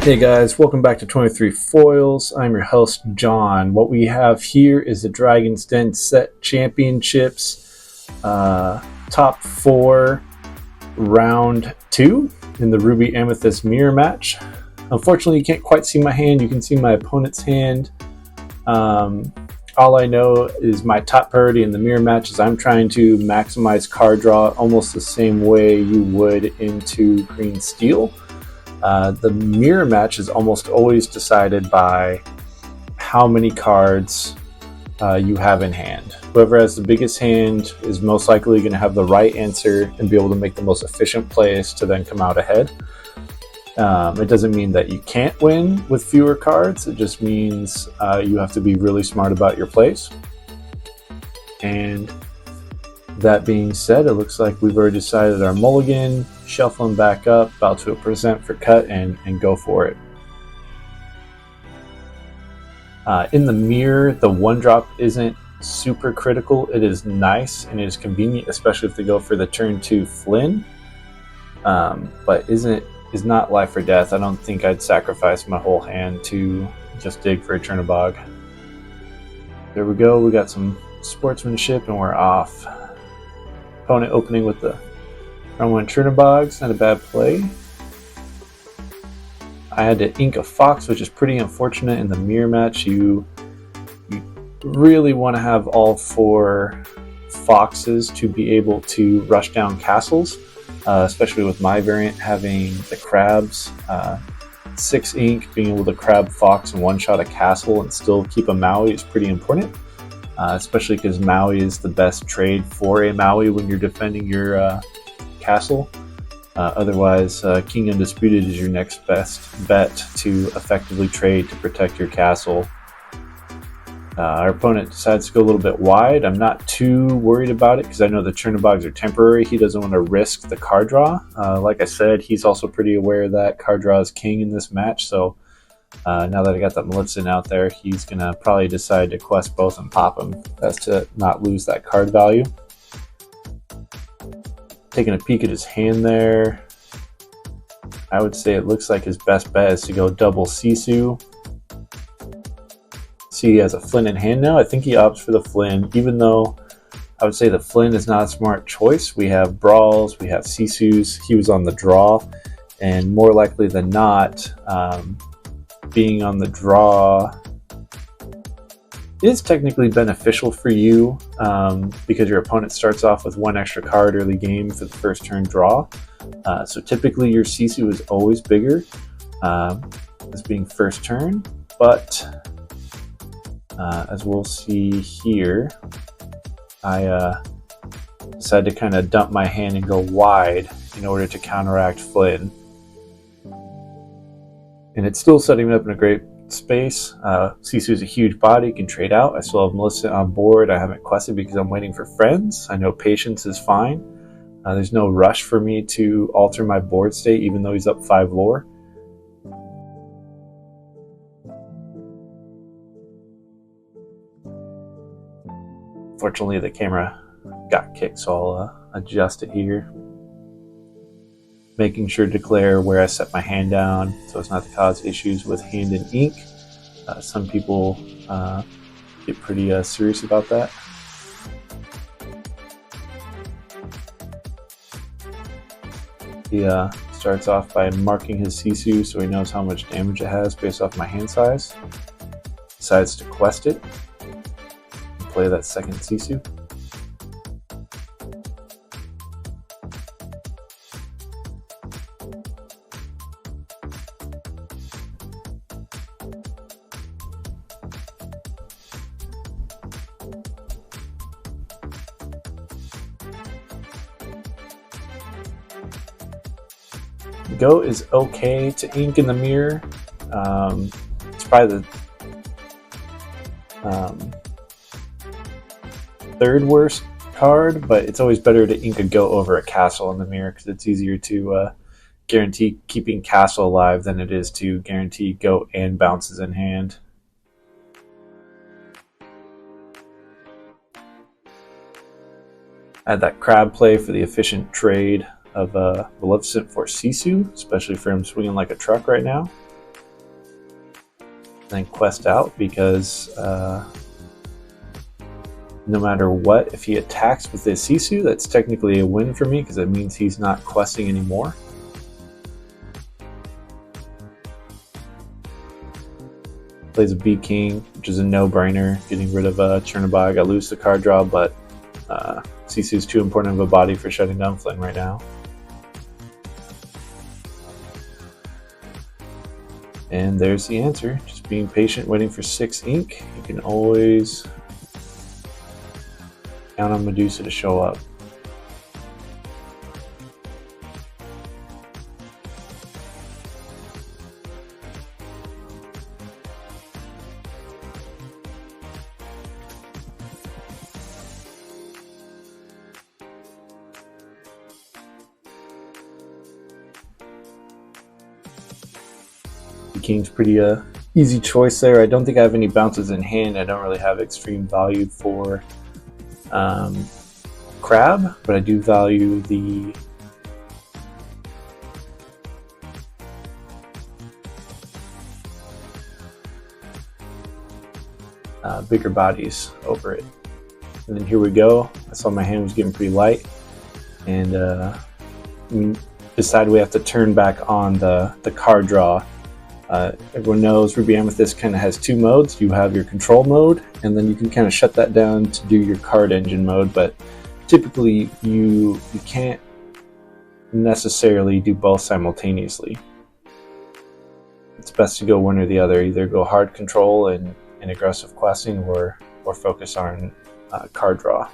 Hey guys, welcome back to 23 Foils. I'm your host, John. What we have here is the Dragon's Den Set Championships Top 4 Round 2 in the Ruby Amethyst Mirror match. Unfortunately, you can't quite see my hand. You can see my opponent's hand. All I know is my top priority in the mirror match is I'm trying to maximize card draw almost the same way you would into Green Steel. The mirror match is almost always decided by how many cards you have in hand. Whoever has the biggest hand is most likely going to have the right answer and be able to make the most efficient plays to then come out ahead. It doesn't mean that you can't win with fewer cards. It just means you have to be really smart about your plays. And that being said, it looks like we've already decided our mulligan, shuffling back up, about to a present for cut, and go for it. In the mirror, the one drop isn't super critical. It is nice and it is convenient, especially if they go for the turn 2 Flynn, but is not life or death. I don't think I'd sacrifice my whole hand to just dig for a Chernobog. There we go. We got some sportsmanship and we're off. Opponent opening with the round 1 Chernobogs, not a bad play. I had to ink a fox, which is pretty unfortunate in the mirror match. You really want to have all 4 foxes to be able to rush down castles, especially with my variant having the crabs. 6 ink, being able to crab fox and one-shot a castle and still keep a Maui is pretty important. Especially because Maui is the best trade for a Maui when you're defending your castle. Otherwise, King Undisputed is your next best bet to effectively trade to protect your castle. Our opponent decides to go a little bit wide. I'm not too worried about it because I know the Chernobogs are temporary. He doesn't want to risk the card draw. Like I said, he's also pretty aware that card draw is king in this match, so now that I got that Malitzin out there, he's going to probably decide to quest both and pop them. That's to not lose that card value. Taking a peek at his hand there, I would say it looks like his best bet is to go double Sisu. See, he has a Flynn in hand now. I think he opts for the Flynn, even though I would say the Flynn is not a smart choice. We have Brawls, we have Sisus. He was on the draw, and more likely than not, being on the draw is technically beneficial for you because your opponent starts off with 1 extra card early game for the first turn draw. So typically your Sisu is always bigger as being first turn, but as we'll see here, I decided to kind of dump my hand and go wide in order to counteract Flynn. And it's still setting me up in a great space. Sisu is a huge body, can trade out. I still have Melissa on board. I haven't quested because I'm waiting for friends. I know patience is fine. There's no rush for me to alter my board state, even though he's up 5 lore. Fortunately, the camera got kicked, so I'll adjust it here. Making sure to declare where I set my hand down so as not to cause issues with hand and ink. Some people get pretty serious about that. He starts off by marking his Sisu so he knows how much damage it has based off my hand size. Decides to quest it and play that second Sisu. Go is okay to ink in the mirror. It's probably the third worst card, but it's always better to ink a Go over a castle in the mirror because it's easier to guarantee keeping castle alive than it is to guarantee Go and bounces in hand. I had that crab play for the efficient trade of Maleficent for Sisu, especially for him swinging like a truck right now. then quest out, because no matter what, if he attacks with his Sisu, that's technically a win for me, because it means he's not questing anymore. Plays a B King, which is a no-brainer, getting rid of Chernobog. I lose the card draw, but Sisu is too important of a body for shutting down Flynn right now. And there's the answer. Just being patient, waiting for 6 ink. You can always count on Medusa to show up. King's pretty easy choice there. I don't think I have any bounces in hand. I don't really have extreme value for Crab, but I do value the bigger bodies over it. And then here we go. I saw my hand was getting pretty light, and we decided we have to turn back on the card draw. Everyone knows Ruby Amethyst kind of has 2 modes. You have your control mode, and then you can kind of shut that down to do your card engine mode, but typically you can't necessarily do both simultaneously. It's best to go one or the other. Either go hard control and aggressive questing, or focus on card draw.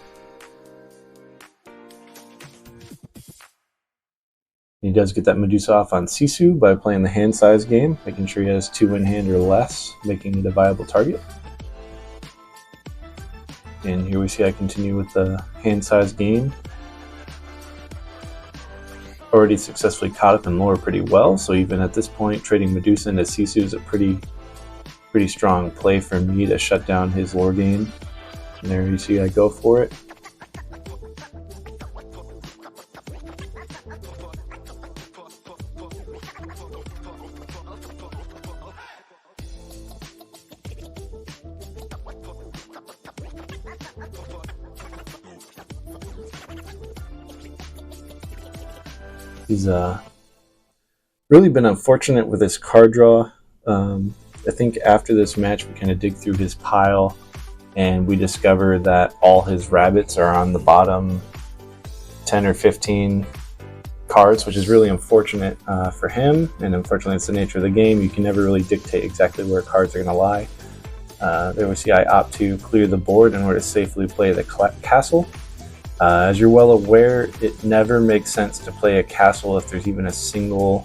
He does get that Medusa off on Sisu by playing the hand size game, making sure he has 2 in hand or less, making it a viable target. And here we see I continue with the hand size game. Already successfully caught up in lore pretty well, so even at this point, trading Medusa into Sisu is a pretty strong play for me to shut down his lore game. And there you see I go for it. He's really been unfortunate with his card draw. I think after this match we kind of dig through his pile and we discover that all his rabbits are on the bottom 10 or 15 cards, which is really unfortunate for him, and unfortunately it's the nature of the game. You can never really dictate exactly where cards are going to lie. There we see I opt to clear the board in order to safely play the castle. As you're well aware, it never makes sense to play a castle if there's even a single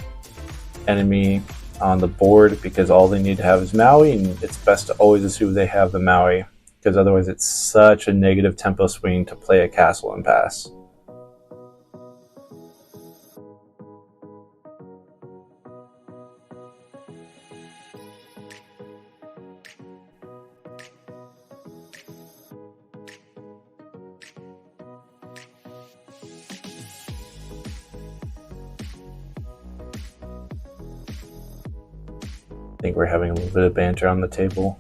enemy on the board, because all they need to have is Maui, and it's best to always assume they have the Maui, because otherwise it's such a negative tempo swing to play a castle and pass. I think we're having a little bit of banter on the table.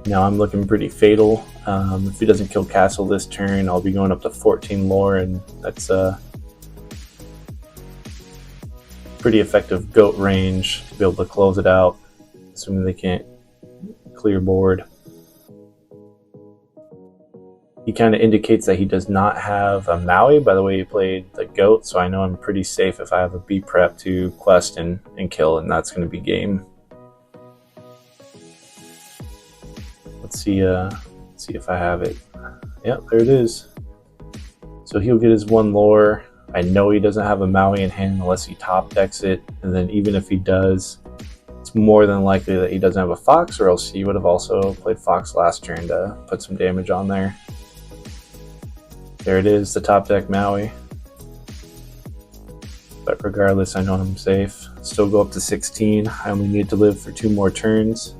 Now I'm looking pretty fatal. If he doesn't kill castle this turn, I'll be going up to 14 lore, and that's pretty effective goat range to be able to close it out, assuming they can't clear board. He kind of indicates that he does not have a Maui by the way he played the goat, so I know I'm pretty safe if I have a B prep to quest and kill, and that's going to be game. Let's see if I have it. Yep, there it is. So he'll get his 1 lore. I know he doesn't have a Maui in hand unless he top decks it, and then even if he does, it's more than likely that he doesn't have a Fox, or else he would have also played Fox last turn to put some damage on there. There it is, the top deck Maui. But regardless, I know I'm safe. Still go up to 16. I only need to live for 2 more turns.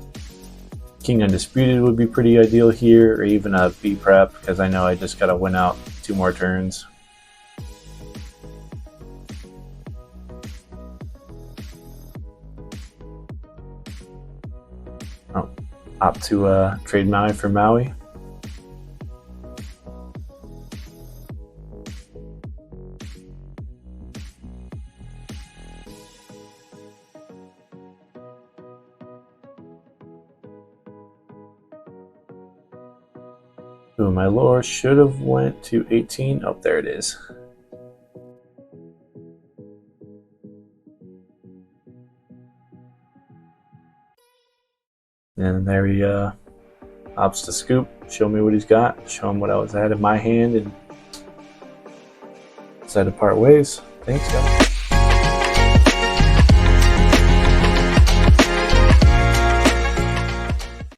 King Undisputed would be pretty ideal here, or even a B prep, because I know I just gotta win out 2 more turns. Oh, opt to trade Maui for Maui. Ooh, my lore should have went to 18. Oh, there it is. And there he opts to scoop, show me what he's got, show him what I was at in my hand, and decided to part ways. Thanks, guys.